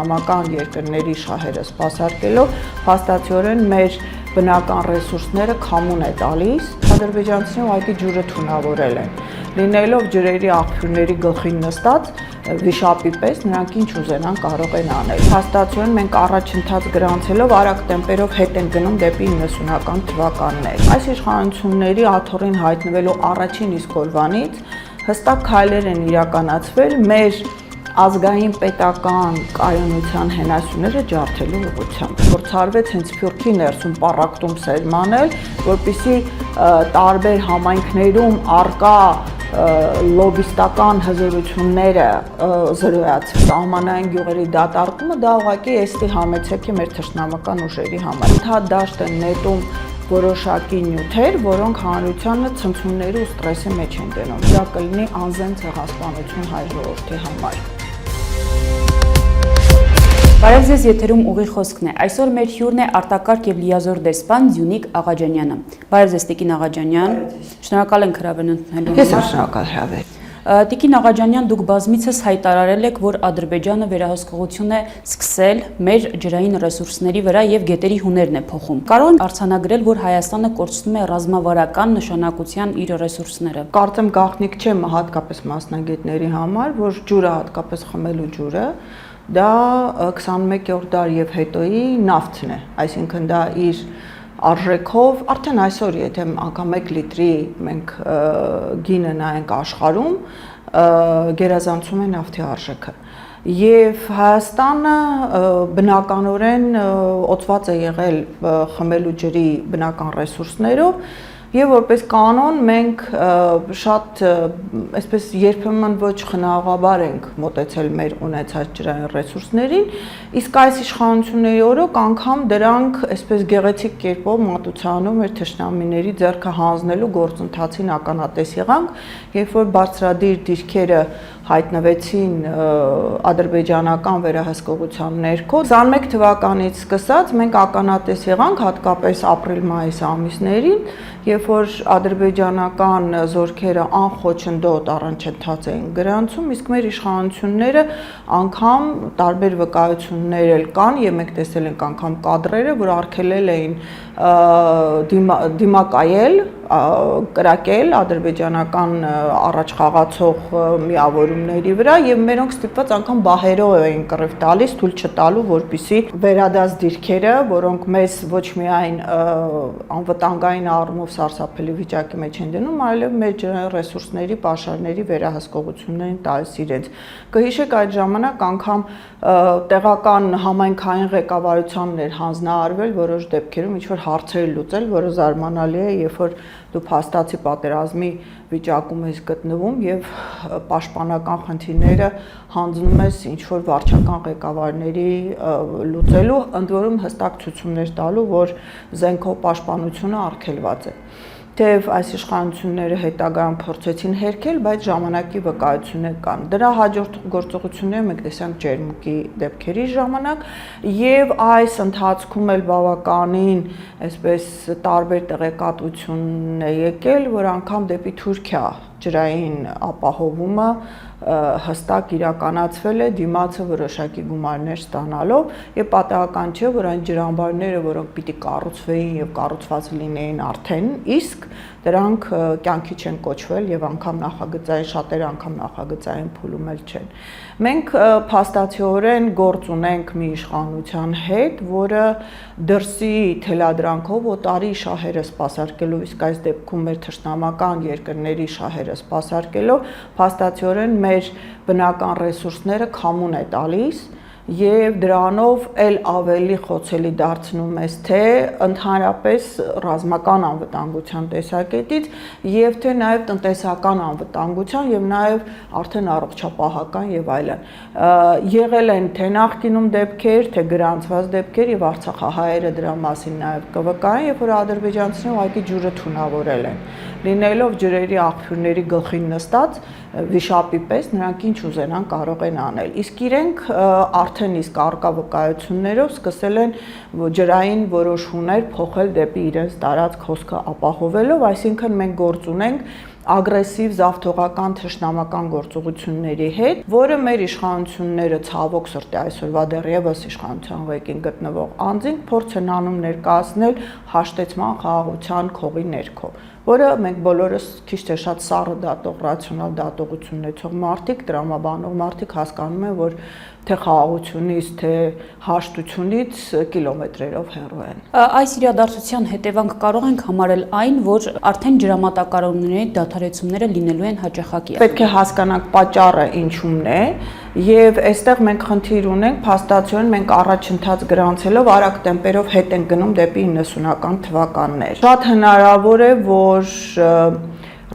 թշնամական երկրների շահերը սպասարկելով փաստացիորեն մեր բնական ռեսուրսները քամուն է տալիս, ադրբեջանցիները ուղղակի ջուրը թունավորել են։ Լինելով ջրերի աղբյուրների գլխին նստած վիշապի պես նրանք ինչ ուզենան կարող են անել։ Փաստացիորեն մենք առաջընթաց գրանցելով արագ տեմպերով հետ են գնում դեպի 90-ական թվականներ։ Այս իշխանությունների աթոռին հայտնվելու առաջին իսկ օրվանից հստակ քայլեր են իրականացվել մեր ազգային պետական կայունության հենասյուները ջարդելու ուղղությամբ։ Փորձարվեց հենց Սփյուռքի ներսում պառակտում սերմանել, որպեսզի տարբեր համայնքներում արկա լոբիստական հզորությունները զրոյացվի։ Սահմանային գյուղերի դատարկումը դա ուղղակի էստի համեցեք է մեր թշնամական ուժերի համար։ Ընդհանրադաշտ են նետում որոշակի նյութեր, որոնք հանրությանը ցնցումների ու ստրեսի մեջ են դնում։ Դա կլինի անզեն ցեղասպանություն հայ ժողովրդի համար։ Բարև ձեզ, եթերում ուղի խոսքն է։ Այսօր մեր հյուրն է արտակարգ եւ լիազոր դեսպան Ձյունիկ Աղաջանյանը։ Բարև ձեզ, Տիկին Աղաջանյան։ Շնորհակալ ենք հրավերն ընդունելու համար։ Ես շնորհակալ հրավեր։ Տիկին Աղաջանյան, դուք բազմիցս հայտարարել եք, որ Ադրբեջանը վերահսկողություն է սկսել մեր ջրային ռեսուրսների վրա եւ գետերի հուներն է փոխում։ Կարող են արձանագրել, որ Հայաստանը կորցնում է ռազմավարական նշանակության իր ռեսուրսները։ Կարծեմ գաղտնիք չէ հատկապես մասնագետների համար, որ ջուրը հատկապես խմելու ջուրը դա 21-րդ դար եւ հետոյի նավթն է, այսինքն դա իր արժեքով արդեն այսօր եթե անգամ 1 լիտրի մենք գինը նայենք աշխարհում գերազանցում է նավթի արժեքը եւ Հայաստանը բնականորեն օծված է եղել խմելու ջրի բնական ռեսուրսներով Եվ որպես կանոն մենք շատ այսպես երբեմն ոչ խնայողաբար ենք մոտեցել մեր ունեցած ջրային ռեսուրսներին, իսկ այս իշխանությունների օրոք անգամ դրանք այսպես գեղեցիկ կերպով մատուցանում մեր թշնամիների ձեռքը հանձնելու գործընթացին ականատես եղանք, երբ որ բարձրադիր դիրքերը հայտնվեցին ադրբեջանական վերահսկողության ներքո 21 թվականից սկսած մենք ականատես եղանք հատկապես ապրիլ-մայիս ամիսներին, երբ որ ադրբեջանական զորքերը անխոչնդոտ առանջընթաց էին գրանցում, իսկ մեր իշխանությունները անգամ տարբեր վկայություններ էլ կան, եւ մենք տեսել ենք անգամ կադրերը, որ արգելել էին դիմակայել, կրակել ադրբեջանական առաջխաղացող միավորումների վրա եւ մերոնք ստիպված անգամ բահերով էին կռիվ տալիս, թույլ չտալու, որպիսի վերադաս դիրքերը, որոնք մեզ ոչ միայն անվտանգային առումով սարսափելի վիճակի մեջ են դնում, այլև մեր ջրային ռեսուրսների, պաշարների վերահսկողությունն են տալիս իրենց։ Կհիշեք այդ ժամանակ անգամ տեղական համայնքային ղեկավարությանն էր հանձնարարվել որոշ դեպքերում ինչ որ հարցեր լուծել, որը զարմանալի է, երբ որ դու փաստացի պատերազմի վիճակում ես գտնվում եւ պաշտպանական խնդիրները հանձնում ես ինչ որ վարչական ղեկավարների լուծելու, ընդ որում հստակ ցույցումներ տալու, որ զենքով պաշտպանությունը արգելված է։ Թեև այս իշխանությունները հետագայում փորձեցին հերքել, բայց ժամանակի վկայություններ կան։ Դրա հաջորդ գործողությունները մենք տեսանք Ջերմուկի դեպքերի ժամանակ եւ այս ընթացքում էլ բավականին այսպես տարբեր տեղեկատվություն է եկել, որ անգամ դեպի Թուրքիա ջրային ապահովումը հստակ իրականացվել է դիմացը որոշակի գումարներ ստանալով եւ պատահական չէ որ այն ջրամբարները որոնք պիտի կառուցվեին եւ կառուցված լինեին արդեն իսկ դրանք կյանքի չեն կոչվել եւ անգամ նախագծային շատերը անգամ նախագծային փուլում էլ չեն մենք փաստացիորեն գործ ունենք մի իշխանության հետ որը դրսի թելադրանքով օտարի շահերը սպասարկելով իսկ այս դեպքում մեր թշնամական երկրների շահերը սպասարկելով փաստացիորեն մեր բնական ռեսուրսները քամուն է տալիս եւ դրանով էլ ավելի խոցելի դարձնում է թե ընդհանրապես ռազմական անվտանգության տեսակետից եւ թե նաեւ տնտեսական անվտանգության եւ նաեւ արդեն առողջապահական եւ այլն եղել են թե նախկինում դեպքեր թե գրանցված դեպքեր եւ արցախահայերը դրա մասին նաեւ կվկայեն երբ որ ադրբեջանցիները ուղղակի ջուրը թունավորել են լինելով ջրերի աղբյուրների գլխին նստած վիշապի պես նրանք ինչ ուզենան կարող են անել իսկ իրենք արդեն իսկ արկա վկայություններով սկսել են ջրային որոշ հուներ փոխել դեպի իրենց տարածք հոսքը ապահովելով այսինքն մենք գործ ունենք ագրեսիվ զավթողական թշնամական գործողությունների հետ, որը մեր իշխանությունները ցավոք սրտի այսօրվա դեռևս իշխանության ղեկին գտնվող անձինք փորձ են անում ներկայացնել հաշտեցման խաղաղության քողի ներքո, որը մենք բոլորս քիչ թե շատ սառը դատող, ռացիոնալ դատողություն ունեցող մարդիկ, տրամաբանող մարդիկ հասկանում են, որ թե խաղաղությունից, թե հաշտությունից կիլոմետրերով հեռու են։ Այս իրադարձության հետևանք կարող ենք համարել այն, որ արդեն ջրամատակարարումների դադարեցումները լինելու են հաճախակի։ Պետք է հասկանանք պատճառը ինչումն է, եւ այստեղ մենք խնդիր ունենք, փաստացիորեն մենք առաջընթաց գրանցելով արագ տեմպերով հետ են գնում դեպի 90-ական թվականներ։ Շատ հնարավոր է, որ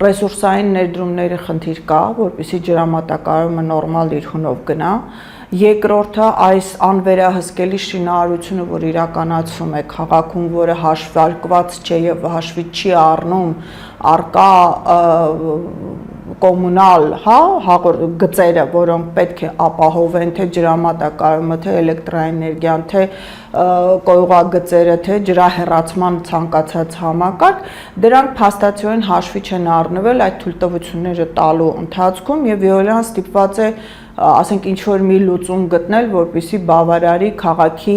ռեսուրսային ներդրումների խնդիր կա, որպեսզի ջրամատակարարումը նորմալ իր հունով գնա։ Երկրորդը այս անվերահսկելի շինարարությունը, որ իրականացվում է քաղաքում, որը հաշվարկված չէ եւ հաշվի չի առնում արկա կոմունալ, գծերը, որոնք պետք է ապահովեն թե ջրամատակարարումը, թե էլեկտրաէներգիան, թե կոյուղագծերը, թե ջրահեռացման ցանկացած համակարգ, դրանք փաստացիորեն հաշվի չեն առնվել այդ թույլտվությունները տալու ընթացքում եւ Վիոլան ստիպված է ասենք ինչ-որ մի լուծում գտնել, որպեսզի բավարարի քաղաքի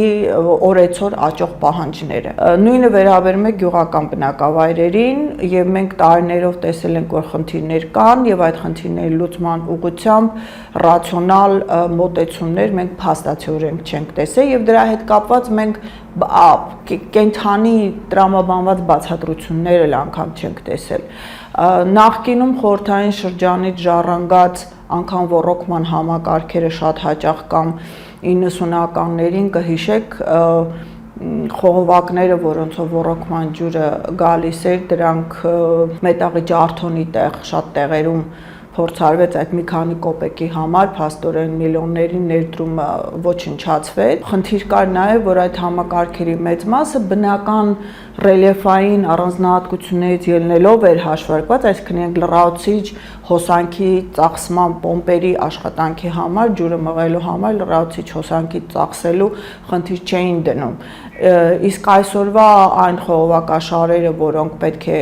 օրեցօր աճող պահանջները։ Նույնը վերաբերում է գյուղական բնակավայրերին եւ մենք տարիներով տեսել ենք, որ խնդիրներ կան եւ այդ խնդիրների լուծման ուղղությամբ ռացիոնալ մոտեցումներ մենք փաստացիորեն չենք տեսել եւ դրա հետ կապված մենք կենթանի տրամաբանված բացատրություններ էլ անգամ չենք տեսել։ Նախկինում խորհրդային շրջանից ժառանգած անգամ ոռոգման համակարգերը շատ հաճախ կամ 90-ականներին կհիշեք խողովակները, որոնցով ոռոգման ջուրը գալիս էր, դրանք մետաղի ջարդոնի տեղ շատ տեղերում փորձարվեց այդ մի քանի կոպեկի համար, փաստորեն միլիոնների ներդրումը ոչնչացվեց։ Խնդիր կար նաև, որ այդ համակարգերի մեծ մասը բնական ռելիեֆային առանձնահատկություններից ելնելով էր հաշվարկված, այսինքն լրացուցիչ հոսանքի ծախսման պոմպերի աշխատանքի համար, ջուրը մղելու համար լրացուցիչ հոսանքի ծախսելու խնդիր չէին դնում։ Իսկ այսօրվա այն խողովակաշարերը, որոնք պետք է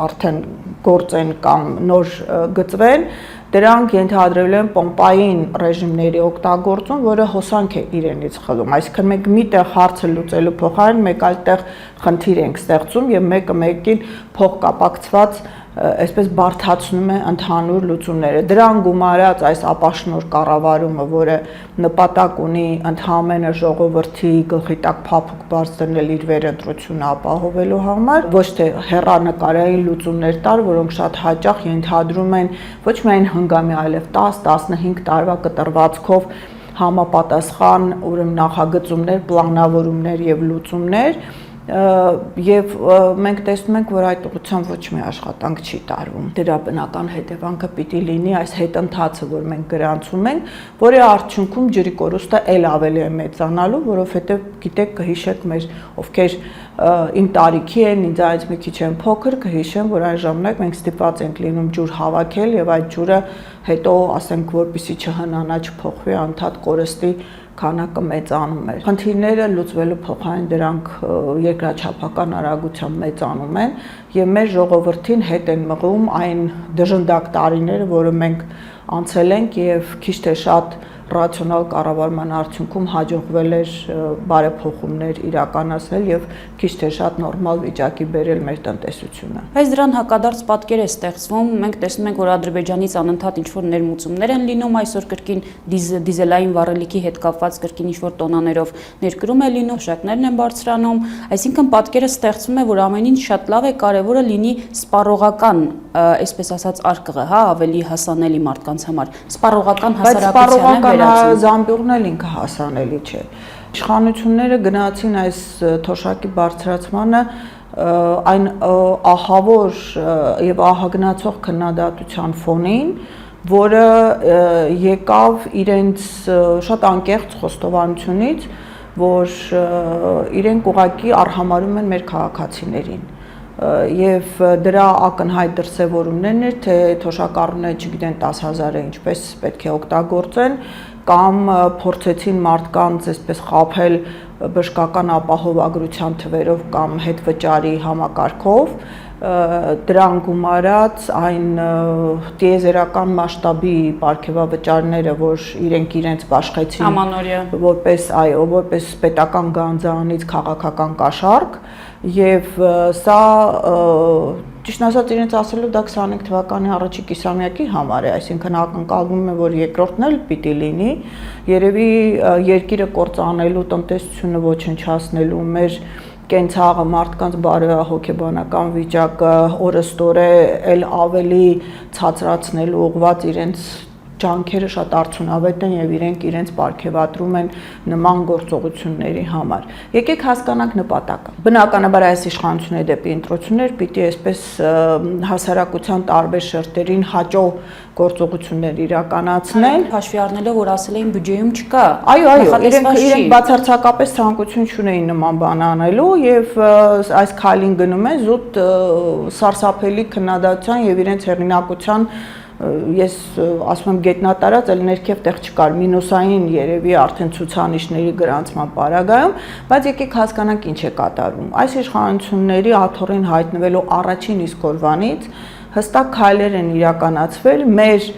արդեն գործեն կամ նոր գծվեն, դրանք ենթադրվել են պոմպային ռեժիմների օգտագործում, որը հոսանք է իրենից խլում։ Այսինքն մենք մի տեղ հարցը լուծելու փոխարեն մեկ այլ տեղ խնդիր ենք ստեղծում եւ մեկը մեկին փոխկապակցված այսպես բարդացնում է ընդհանուր լուծումները։ Դրան գումարած այս ապաշնոր կառավարումը, որը նպատակ ունի ընդհանրապես ժողովրդի գլխի տակ փափուկ բարձ դնել իր վերընտրությունը ապահովելու համար, ոչ թե հեռանկարային լուծումներ տար, որոնք շատ հաճախ ենթադրում են ոչ միայն հնգամի, այլև 10-15 տարվա կտրվածքով համապատասխան ուրեմն նախագծումներ, պլանավորումներ եւ լուծումներ, եւ մենք տեսնում ենք, որ այդ ուղղությամբ ոչ մի աշխատանք չի տարվում։ Դրա բնական հետևանքը պիտի լինի այս հետընթացը, որ մենք գրանցում ենք, որի արդյունքում ջրի կորուստը ել ավելի է մեծանալու, որովհետեւ գիտեք, կհիշեք մեր ովքեր իմ տարիքի են, ինձանից մի քիչ են փոքր, կհիշեմ, որ այն ժամանակ մենք ստիպված ենք լինում ջուր հավաքել եւ այդ ջուրը հետո, ասենք, որպեսզի չհնանա, չփոխվի, անդադ կորստի քանակը մեծանում էր։ Խնդիրները լուծվելու փոխարեն դրանք երկրաչափական արագությամբ մեծանում են եւ մեր ժողովրդին հետ են մղում այն դժնդակ տարիները, որը մենք անցել ենք եւ քիչ թե շատ ռացիոնալ կառավարման արդյունքում հաջողվել էր բարեփոխումներ իրականացնել եւ քիչ թե շատ նորմալ վիճակի բերել մեր տնտեսությունը։ Բայց դրան հակադարձ պատկեր է ստեղծվում, մենք տեսնում ենք, որ Ադրբեջանից անընդհատ ինչ-որ ներմուծումներ են լինում, այսօր կրկին դիզելային վառելիքի հետ կապված կրկին ինչ-որ տոնաներով ներկրում է լինում, շակներն են բարձրանում, այսինքն պատկերը ստեղծվում է, որ ամեն ինչ շատ լավ է, կարևորը լինի սպառողական, այսպես ասած, արկղը, ավելի հասանելի մարդկանց համար, սպառողական հասարակությանը Զամբյուղն էլ ինքը հասանելի չէ։ Իշխանությունները գնացին այս թոշակի բարձրացմանը այն ահավոր եւ ահագնացող քննադատության ֆոնին, որը եկավ իրենց շատ անկեղծ խոստովանությունից, որ իրենք ուղղակի արհամարհում են մեր քաղաքացիներին։ Եվ դրա ակնհայտ դրսևորումներն էր, թե թոշակառուները չգիտեն 10,000-ը ինչպես պետք է օգտագործեն, կամ փորձեցին մարդկանց այսպես խաբել բժշկական ապահովագրության թվերով կամ հետվճարի համակարգով, դրան գումարած այն տիեզերական մասշտաբի պարգևավճարները, որ իրենց բաշխեցին Ամանորյա որպես պետական գանձարանից քաղաքական կաշառք, եւ սա ճիշտ ասած իրենց ասելով դա 25 թվականի առաջի կիսամյակի համար է, այսինքն ակնկալվում է, որ երկրորդն էլ պիտի լինի, երևի երկիրը կործանելու, տնտեսությունը ոչնչացնելու, մեր կենցաղը, մարդկանց բարոյահոգեբանական վիճակը օրըստօրե էլ ավելի ցածրացնելու ուղղված իրենց ջանքերը շատ արդյունավետ են եւ իրենց պարգևատրում են նման գործողությունների համար։ Եկեք հասկանանք նպատակը։ Բնականաբար այս իշխանությունների դեպի ընտրություններ պիտի այսպես հասարակության տարբեր շերտերին հաճո գործողություններ իրականացնեն, հաշվի առնելով, որ ասել էին բյուջեում չկա։ Այո, իրենք բացարձակապես ցանկություն չունեին նման բան անելու եւ այս քայլին գնում են զուտ սարսափելի քննադատության եւ իրենց հեղինակության ես ասում եմ գետնատարած էլ ներքև տեղ չկար մինուսային երևի արդեն ցուցանիշների գրանցման պարագայում, բայց եկեք հասկանանք ինչ է կատարվում։ Այս իշխանությունների աթոռին հայտնվելու առաջին իսկ օրվանից հստակ քայլեր են իրականացվել մեր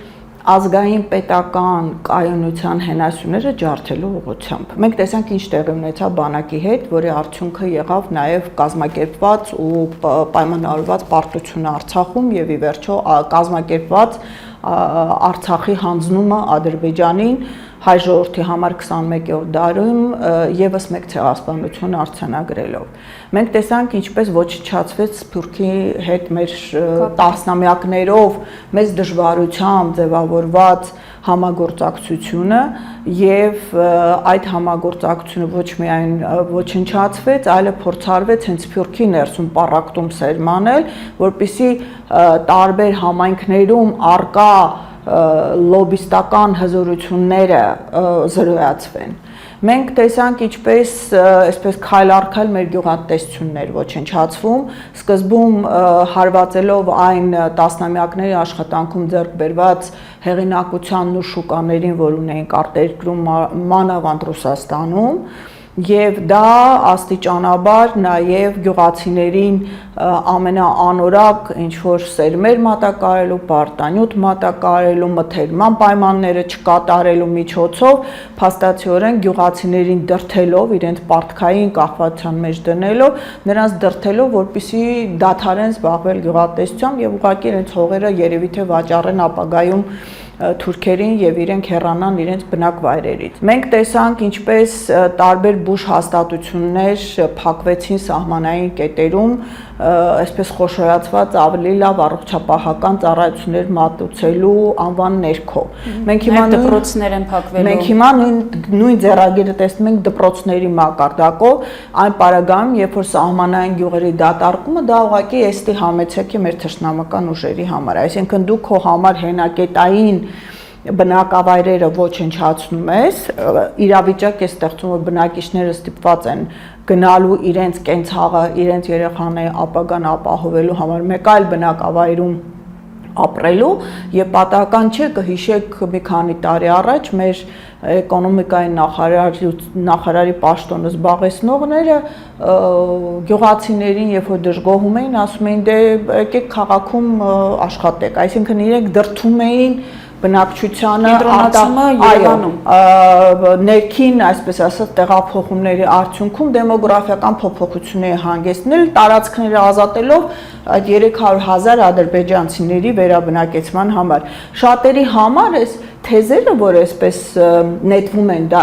ազգային պետական կայունության հենասյուները ջարդելու ուղղությամբ։ Մենք տեսանք ինչ տեղի ունեցավ բանակի հետ, որի արդյունքը եղավ նաև կազմակերպված ու պայմանավորված պարտությունը Արցախում եւ ի վերջո կազմակերպված Արցախի հանձնումը Ադրբեջանին հայ ժողովրդի համար 21-րդ դարում եւս մեկ ցեղասպանություն արձանագրելով։ Մենք տեսանք ինչպես ոչնչացվեց Սփյուռքի հետ մեր տասնամյակներով մեծ դժվարությամբ ձևավորված համագործակցությունը եւ այդ համագործակցությունը ոչ միայն ոչնչացվեց, այլև փորձարվեց հենց Սփյուռքի ներսում պառակտում սերմանել, որպեսզի տարբեր համայնքներում արկա լոբիստական հզորությունները զրոյացվեն։ Մենք տեսանք ինչպես այսպես քայլ առ քայլ մեր գյուղատնտեսություններ ոչնչացվում, սկզբում հարվածելով այն տասնամյակների աշխատանքում ձեռք բերված հեղինակությանն ու շուկաներին, որ ունեինք արտերկրում, մանավանդ Ռուսաստանում, եւ դա աստիճանաբար նաեւ գյուղացիներին ամենաանորակ ինչ որ սերմեր մատակարարելու, պարտանյութ մատակարարելու, մթերման պայմանները չկատարելու միջոցով փաստացիորեն գյուղացիներին դրթելով, իրենց պարտքային կախվածության մեջ դնելով, նրանց դրթելով, որպեսզի դադարեն զբաղվել գյուղատնտեսությամբ եւ ուղղակի իրենց հողերը երևի թե վաճառեն ապագայում թուրքերին եւ իրենք հեռանան իրենց բնակ վայրերից։ Մենք տեսանք ինչպես տարբեր բուժ հաստատություններ փակվեցին սահմանային կետերում, այսպես խոշորացված ավելի լավ առողջապահական ծառայություններ մատուցելու անվան ներքո։ Մենք հիմա դպրոցներ են փակվելու։ Մենք հիմա նույն ձեռագիրը տեսնում ենք դպրոցների մակարդակով, այն պարագայում, երբ որ սահմանային գյուղերի դատարկումը դա ուղղակի էստի համեցեք է մեր թշնամական ուժերի համար, այսինքն դու քո համար հենակետային բնակավայրերը ոչնչացնում ես, իրավիճակ է ստեղծում, որ բնակիչները ստիպված են գնալու իրենց կենցաղը, իրենց երեխաների ապագան ապահովելու համար մեկ այլ բնակավայրում ապրելու եւ պատահական չէ կհիշեք մի քանի տարի առաջ մեր էկոնոմիկայի նախարարի պաշտոնը զբաղեցնողները գյուղացիներին երբ որ դժգոհում էին ասում էին դե եկեք քաղաքում աշխատեք, այսինքն իրենք դրթում էին բնակչությանը ներքին, այսպես ասած, տեղափոխումների արդյունքում դեմոգրաֆիական փոփոխությունների հանգեցնել, տարածքները ազատելով այդ 300,000 ադրբեջանցիների վերաբնակեցման համար։ Շատերի համար այս թեզերը, որ այսպես նետվում են դա,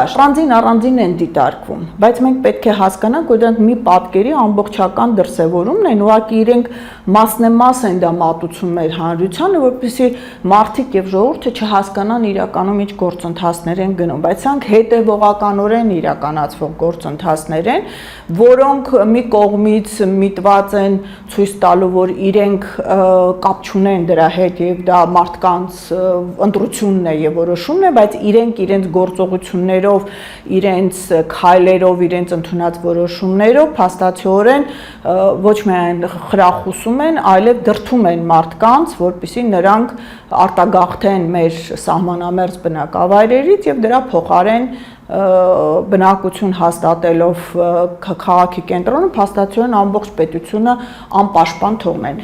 առանձին են դիտարկվում, բայց մենք պետք է հասկանանք, որ դրանք մի պատկերի ամբողջական դրսևորումն են, ուղղակի իրենք մասնեմաս են դա մատուցում մեր հանրությանը, որպեսզի մարդիկ եւ ժողովուրդը չհասկանան իրականում ինչ գործընթացներ են գնում, բայց սրանք հետեւողականորեն իրականացվող գործընթացներ են, որոնք մի կողմից միտված են ցույց տալու, որ իրենք կապ չունեն դրա հետ եւ դա մարդկանց ընտրությունն է եւ որոշումն է, բայց իրենց գործողություններով, իրենց քայլերով, իրենց ընդունած որոշումներով փաստացիորեն ոչ միայն խրախուսում են, այլև դրթում են մարդկանց, որպեսզի նրանք արտագաղթեն մեր սահմանամերձ բնակավայրերից եւ դրա փոխարեն բնակություն հաստատելով քաղաքի կենտրոնում փաստացիորեն ամբողջ պետությունը անպաշտպան թողնեն։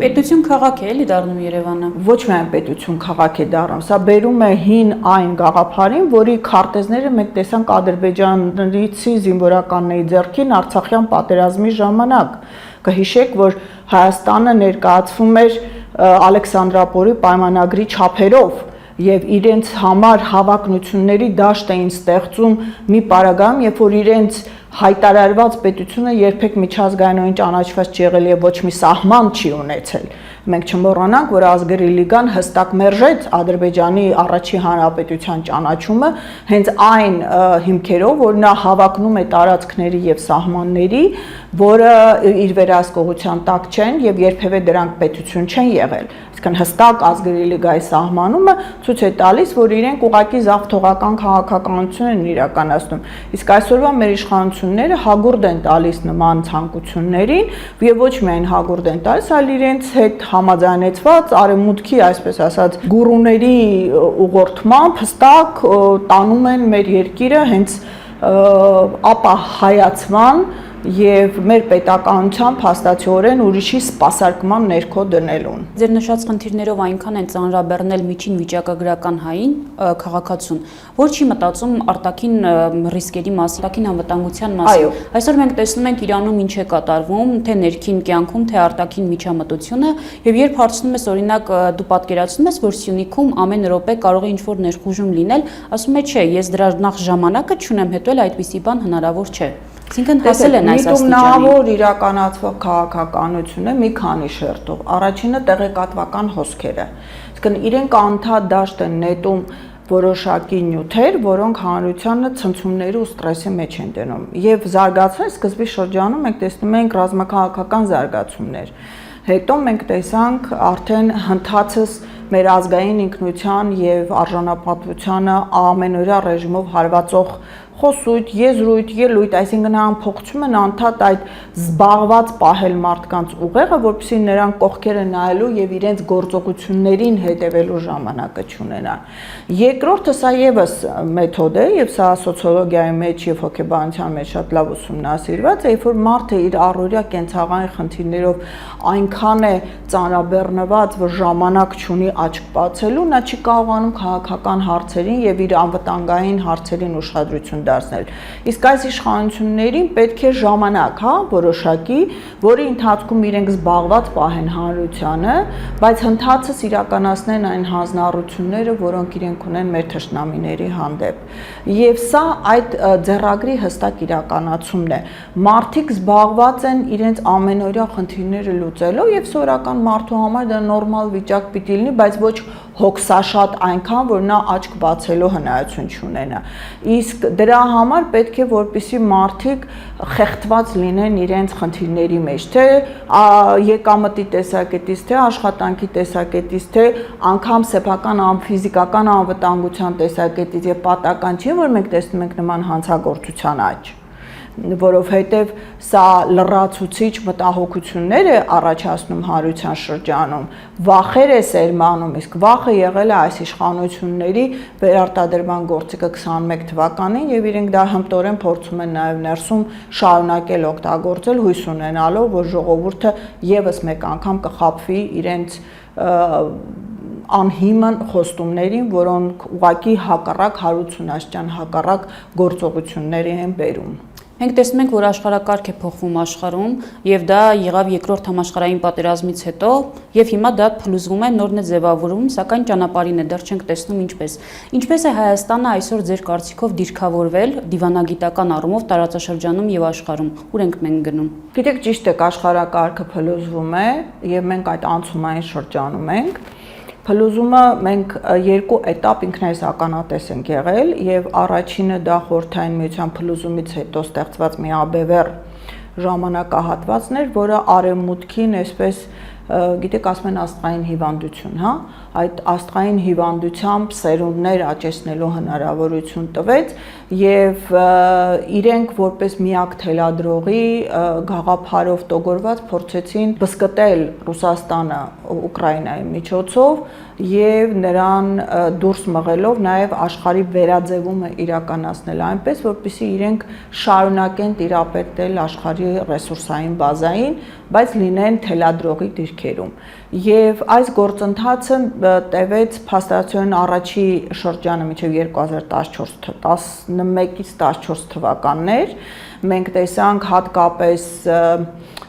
Պետություն քաղաք է էլի դառնում Երևանը։ Ոչ միայն պետություն քաղաք է դառնում, սա բերում է հին այն գաղափարին, որի քարտեզները մենք տեսանք ադրբեջանցի զինվորականների ձեռքին Արցախյան պատերազմի ժամանակ։ Կհիշեք, որ Հայաստանը ներկայացվում էր Ալեքսանդրապոլի պայմանագրի չափերով եւ իրենց համար հավակնությունների դաշտ էին ստեղծում մի պարագայում, երբ որ իրենց հայտարարված պետությունը երբեք միջազգայինորեն ճանաչված չի եղել եւ ոչ մի սահման չի ունեցել։ Մենք չմոռանանք, որ ազգերի լիգան հստակ մերժեց Ադրբեջանի առաջին հանրապետության ճանաչումը հենց այն հիմքերով, որ նա հավակնում է տարածքների եւ սահմանների, որը իր վերահսկողության տակ չեն եւ երբևէ դրանք պետություն չեն եղել։ Այսինքն հստակ ազգերի լիգայի սահմանումը ցույց է տալիս, որ իրենք ուղղակի զավթողական քաղաքականություն են իրականացնում։ Իսկ այսօրվա մեր իշխանությունները հագուրդ են տալիս նման ցանկություններին եւ ոչ միայն հագուրդ են տալիս, այլ իրենց հետ համաձայնեցված արևմուտքի, այսպես ասած, գուրուների ուղղորդմամբ հստակ տանում են մեր երկիրը հենց ապահայացման եւ մեր պետականության փաստացիորեն ուրիշի սպասարկման ներքո դնելուն։ Ձեր նշած խնդիրներով այնքան են ծանրաբեռնել միջին վիճակագրական հային քաղաքացուն, որ չի մտածում արտաքին ռիսկերի մասին, արտաքին անվտանգության մասին։ Այսօր մենք տեսնում ենք Իրանում ինչ է կատարվում, թե ներքին կյանքում, թե արտաքին միջամտությունը, եւ երբ հարցնում ես, օրինակ, դու պատկերացնում ես, որ Սյունիքում ամեն րոպե կարող է ինչ-որ ներխուժում լինել, ասում է, չէ, ես դրա նախ ժամանակը չունեմ, հետո էլ այդպիսի բան հնարավոր չէ։ Այսինքն հասել են այս աստիճանի։ Միտումնավոր իրականացվող քաղաքականությունը մի քանի շերտով։ Առաջինը տեղեկատվական հոսքերը։ Այսինքն իրենք անդադ դաշտ են նետում որոշակի նյութեր, որոնք հանրությանը ցնցումների ու ստրեսի մեջ են դնում։ Եվ զարգացնել սկզբի շրջանում մենք տեսնում ենք ռազմաքաղաքական զարգացումներ։ Հետո մենք տեսանք արդեն հնդածս մեր ազգային ինքնության եւ արժանապատվությանը ամենօրյա ռեժիմով հարվածող խոսույթ, եզրույթ, ելույթ, այսինքն նրանք փոխում են անդադ այդ զբաղված պահել մարդկանց ուղեղը, որպեսզի նրանք կողքերը նայելու եւ իրենց գործողություններին հետևելու ժամանակը չունենան։ Երկրորդը սա եւս մեթոդ է եւ սա սոցիոլոգիայի մեջ եւ հոգեբանության մեջ շատ լավ ուսումնասիրված է, երբ որ մարդը իր առօրյա կենցաղային խնդիրներով այնքան է ծանրաբեռնված, որ ժամանակ չունի աչք բացելու, նա չի կարողանում քաղաքական հարցերին եւ իր անվտանգային հարցերին ուշադրություն դարձնել։ Իսկ այս իշխանություններին պետք է ժամանակ, որոշակի, որի ընթացքում իրենք զբաղված պահեն հանրությանը, բայց հնդածս իրականացնեն այն հանձնառությունները, որոնք իրենք ունեն մեր թշնամիների հանդեպ։ Եվ սա այդ ձեռագրի հստակ իրականացումն է։ Մարդիկ զբաղված են իրենց ամենօրյա խնդիրները լուծելով եւ սովորական մարդու համար դա նորմալ վիճակ պիտի լինի, բայց ոչ հոգսաշատ այնքան, որ նա աչք բացելու հնարավորություն չունենա։ Իսկ դրա համար պետք է որպեսզի մարդիկ խեղդված լինեն իրենց խնդիրների մեջ, թե եկամտի տեսակետից, թե աշխատանքի տեսակետից, թե անգամ սեփական ֆիզիկական անվտանգության տեսակետից եւ պատական չի, որ մենք տեսնում ենք նման հանցագործության աճ, որովհետև սա լրացուցիչ մտահոգություններ է առաջացնում հանրության շրջանում, վախեր է սերմանում, իսկ վախը եղել է այս իշխանությունների վերարտադրման գործիքը 21 թվականին եւ իրենք դա հմտորեն փորձում են նաեւ ներսում շարունակել օգտագործել, հույս ունենալով, որ ժողովուրդը եւս մեկ անգամ կխաբվի իրենց անհիմն խոստումներին, որոնք ուղղակի հակառակ հարությունաշրջան հակառակ գործողությունների են բերում։ Մենք տեսնում ենք, որ աշխարհակարգ է փոխվում աշխարհում, եւ դա եղավ երկրորդ համաշխարհային պատերազմից հետո, եւ հիմա դա փլուզվում է, նորն է ձևավորվում, սակայն ճանապարհին է, դեռ չենք տեսնում ինչպես։ Ինչպես է Հայաստանը այսօր ձեր կարծիքով դիրքավորվել դիվանագիտական առումով տարածաշրջանում եւ աշխարհում։ Ուր ենք մենք գնում։ Գիտեք, ճիշտ է, աշխարհակարգը փլուզվում է եւ մենք այդ անցումային շրջանում ենք։ Փլուզումը մենք երկու էտապ ինքներս ականատես ենք եղել եւ առաջինը դա խորհրդային միության փլուզումից հետո ստեղծված միաբևեռ ժամանակահատվածն էր, որը արևմուտքին այսպես գիտեք, ասում են աստղային հիվանդություն, հա, այդ աստղային հիվանդությամբ սերունդներ աճեցնելու հնարավորություն տվեց եւ իրենք որպես միակ թելադրողի գաղափարով տոգորված փորձեցին բսկտել Ռուսաստանը Ուկրաինայի միջոցով եւ նրան դուրս մղելով նաեւ աշխարհի վերաձևումը իրականացնել այնպես, որպեսզի իրենք շարունակեն տիրապետել աշխարհի ռեսուրսային բազային, բայց լինեն թելադրողի դիրքերում։ Եվ այս գործընթացը տևեց փաստացիորեն առաջի շրջանը մինչև 2011-ից 14 թվականներ։ Մենք տեսանք հատկապես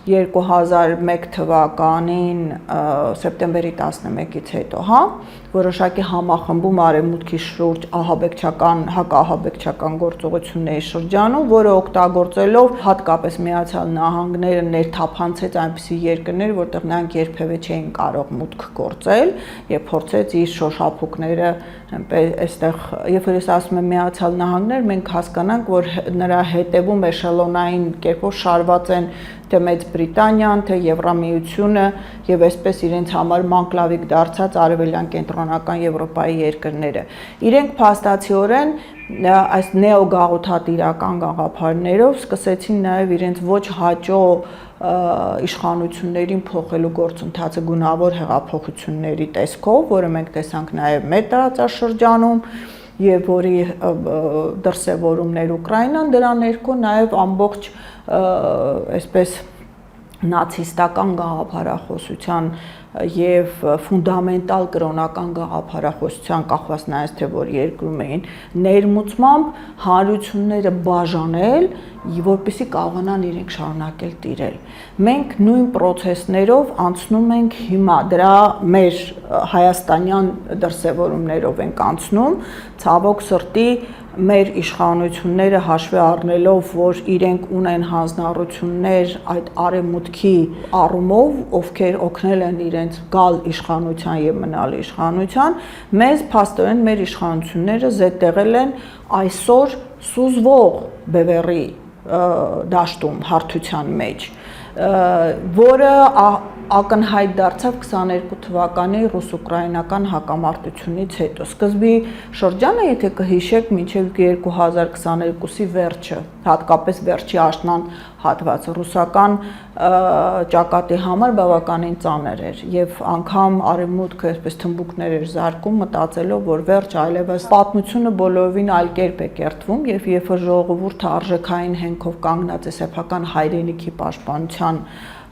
2001 թվականին սեպտեմբերի 11-ից հետո, հա, որոշակի համախմբում արևմուտքի շուրջ հակաահաբեկչական գործողությունների շրջանում, որը օգտագործելով հատկապես Միացյալ Նահանգները ներթափանցեց այնպիսի երկրներ, որտեղ նրանք երբևէ չէին կարող մուտք գործել եւ փորձեց իր շոշափուկները այստեղ, երբ որ ես ասում եմ Միացյալ Նահանգներ, մենք հասկանանք, որ նրա հետևում էշելոնային կերպով շարված են թե Մեծ Բրիտանիան, թե Եվրամիությունը եւ այսպես իրենց համար մանկլավիկ դարձած արևելյան կենտրոնական Եվրոպայի երկրները։ Իրենք փաստացիորեն այս նեոգաղութատիրական գաղափարներով սկսեցին նաեւ իրենց ոչ հաճո իշխանություններին փոխելու գործընթացը գունավոր հեղափոխությունների տեսքով, որը մենք տեսանք նաեւ մեր տարածաշրջանում եւ որի դրսեւորումներ Ուկրաինան, դրա ներքո նաեւ ամբողջ այսպես նացիստական գաղափարախոսության եւ ֆունդամենտալ կրոնական գաղափարախոսության կախված նայած թե որ երկրում էին ներմուծմամբ հանրությունները բաժանել, որպեսզի կարողանան իրենք շարունակել տիրել։ Մենք նույն process-ներով անցնում ենք հիմա, դրա մեր հայաստանյան դրսևորումներով ենք անցնում, ցավոք սրտի մեր իշխանությունները հաշվի առնելով, որ իրենք ունեն հանձնառություններ այդ արևմուտքի առումով, ովքեր օգնել են իրենց գալ իշխանության եւ մնալ իշխանության, մեզ փաստորեն մեր իշխանությունները զետեղել են այսօր սուզվող բևեռի դաշտում հարթության մեջ, որը ակնհայտ դարձավ 22 թվականի ռուս-ուկրաինական հակամարտությունից հետո։ Սկզբի շրջանը, եթե կհիշեք, մինչև 2022-ի վերջը, հատկապես վերջի աշնան հատվածը ռուսական ճակատի համար բավականին ծանր էր եւ անգամ արևմուտքը այսպես թմբուկներ էր զարկում մտածելով, որ վերջ այլևս պատմությունը բոլորովին այլ կերպ է կերտվում եւ երբ որ ժողովուրդը արժեքային հենքով կանգնած է սեփական հայրենիքի պաշտպանության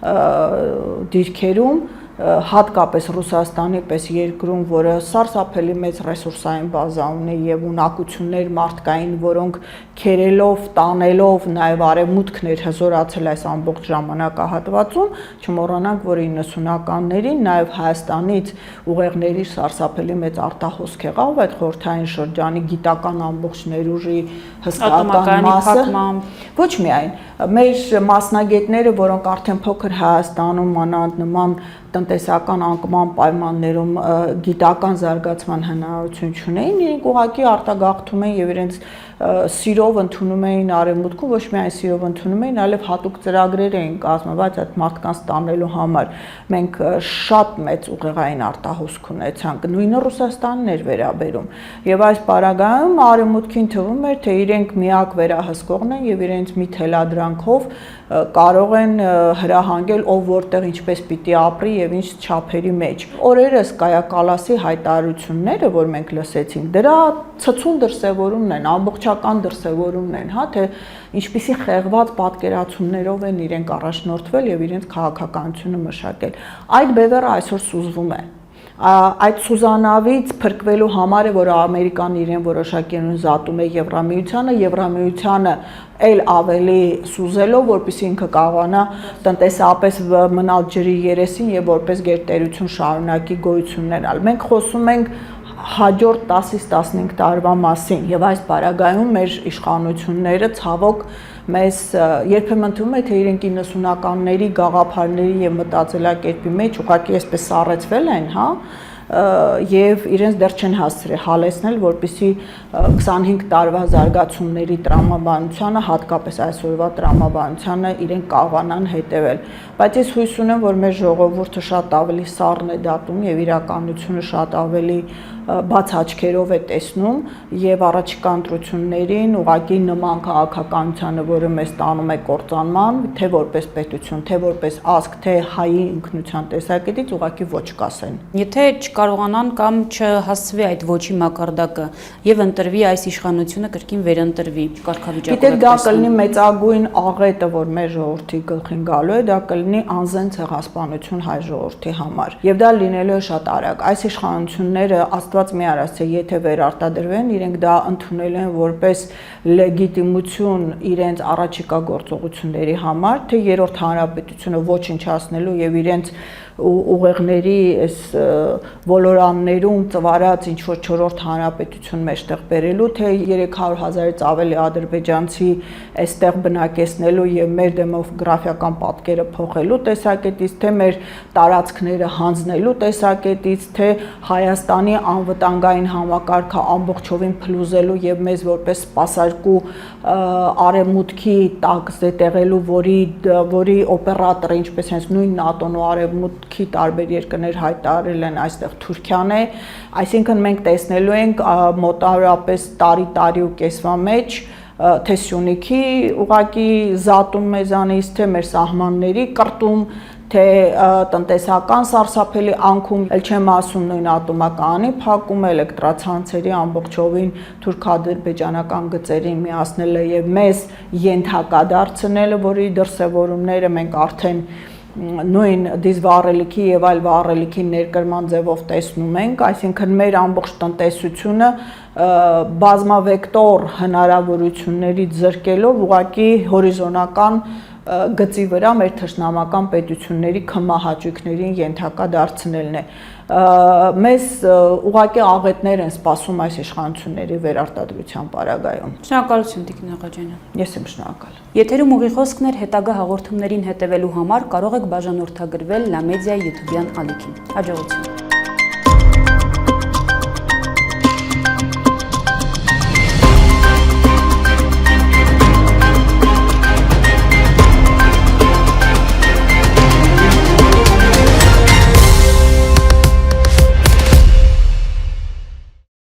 դիրքերում, հատկապես Ռուսաստանի պես երկրում, որը սարսափելի մեծ ռեսուրսային բազա ունի եւ ունակություններ մարդկային, որոնք քերելով, տանելով, նաեւ արևմուտքներ հզորացել այս ամբողջ ժամանակահատվածում, չմոռանանք, որ 90-ականներին նաեւ Հայաստանից ուղեղների սարսափելի մեծ արտահոսք եղավ այդ խորհրդային շրջանի գիտական ամբողջ ներուժի հսկայական մասը, ոչ միայն մեր մասնագետները, որոնք արդեն փոքր Հայաստանում մանավանդ նման տնտեսական անկման պայմաններում գիտական զարգացման հնարավորություն չունեին, իրենք ուղղակի արտագաղթում են եւ իրենց սիրով ընդունում էին արևմուտքում, ոչ միայն սիրով ընդունում էին, այլև հատուկ ծրագրեր էին կազմված այդ մարդկանց տանելու համար։ Մենք շատ մեծ ուղեղային արտահոսք ունեցանք, նույնը Ռուսաստանն էր վերաբերում։ Եվ այս պարագայում արևմուտքին թվում էր, թե իրենք միակ վերահսկողն են եւ իրենց մի թելադրանքով կարող են հրահանգել ով որտեղ ինչպես պիտի ապրի եւ ինչ չափերի մեջ։ Օրերս Կայա Կալասի հայտարարությունները, որ մենք լսեցինք, դրա ցցուն դրսևորումն են, ամբողջական դրսևորումն են, հա, թե ինչպիսի խեղված պատկերացումներով են իրենք առաջնորդվել եւ իրենց քաղաքականությունը մշակել։ Այդ բևեռը այսօր սուզվում է։ Այդ սուզանավից փրկվելու համար է, որ Ամերիկան իրեն որոշակի զատում է Եվրամիությանը էլ ավելի սուզելով, որպեսզի ինքը կարողանա տնտեսապես մնալ ջրի երեսին եւ որպես գերտերություն շարունակի գոյություն ունենալ։ Մենք խոսում ենք հաջորդ 10-ից 15 տարվա մասին եւ այս պարագայում մեր իշխանությունները ցավոք մեզ երբեմն թվում է թե իրենք 90-ականների գաղափարների եւ մտածելակերպի մեջ ուղղակի այսպես սառեցվել են, հա, եւ իրենց դեռ չեն հասցրել հալեցնել, որպեսզի 25 տարվա զարգացումների տրամաբանությանը, հատկապես այսօրվա տրամաբանությանը իրենք կարողանան հետևել։ Բայց ես հույս ունեմ, որ մեր ժողովուրդը շատ ավելի սառն է դատում եւ իրականությունը շատ ավելի բաց աչքերով է տեսնում եւ առաջիկա ընտրություններին ուղղակի նման քաղաքականությանը, որը մեզ տանում է կործանման, թե որպես պետություն, թե որպես ազգ, թե հայի ինքնության տեսակետից ուղղակի ոչ կասեն։ Եթե չկարողանան կամ չհասցվի այդ ոչի մակարդակը եւ ընտրվի այս իշխանությունը կրկին վերընտրվի կարգավիճակը։ Գիտեք, դա կլինի մեծագույն աղետը, որ մեր ժողովրդի գլխին գալու է, դա կլինի անզեն ցեղասպանություն հայ ժողովրդի համար։ Եվ դա լինելու է շատ արագ։ Այս իշխանությունները Աստված մի արած է, եթե վերարտադրվեն, իրենք դա ընդունել են որպես լեգիտիմություն իրենց առաջիկա գործողությունների համար, թե երրորդ հանրապետությունը ոչնչացնելու եւ իրենց ուղեղների այս ոլորաններում ծվարած ինչ որ 4-րդ հանրապետություն մեջտեղ բերելու, թե 300,000-ից ավելի ադրբեջանցի այստեղ բնակեցնելու եւ մեր դեմոգրաֆիական պատկերը փոխելու տեսակետից, թե մեր տարածքները հանձնելու տեսակետից, թե Հայաստանի անվտանգային համակարգը ամբողջովին փլուզելու եւ մեզ որպես սպասարկու արևմուտքի տակ զետեղելու, որի օպերատորը ինչպես հենց նույն ՆԱՏՕ-ն ու արևմուտքի տարբեր երկրներ հայտարարել են, այստեղ Թուրքիան է, այսինքն մենք տեսնելու ենք մոտավորապես տարի ու կեսվա մեջ թե Սյունիքի ուղակի զատում մեզանից, թե մեր սահմանների կրտում, թե տնտեսական սարսափելի անկում, ել չեմ ասում նույն ատոմակայանի փակումը, էլեկտրացանցերի ամբողջովին թուրք-ադրբեջանական գծերին միացնելը եւ մեզ ենթակադարձնելը, որի դրսևորումները մենք արդեն նույն դիզվառելիքի եւ այլ վառելիքի ներկրման ձևով տեսնում ենք, այսինքն մեր ամբողջ տնտեսությունը բազմավեկտոր հնարավորություններից զրկելով ուղղակի հորիզոնական գծի վրա մեր թշնամական պետությունների քմահաճույքներին ենթակա դարձնելն է։ Մեզ ուղղակի աղետներ են սպասում այս իշխանությունների վերարտադրության պարագայում։ Շնորհակալություն Տիկին Աղաջանյան։ Ես եմ շնորհակալ։ Եթերում ուղի խոսքներ հետագա հաղորդումներին հետևելու համար կարող եք բաժանորդագրվել Լամեդիա YouTube-յան ալիքին։ Հաջողություն։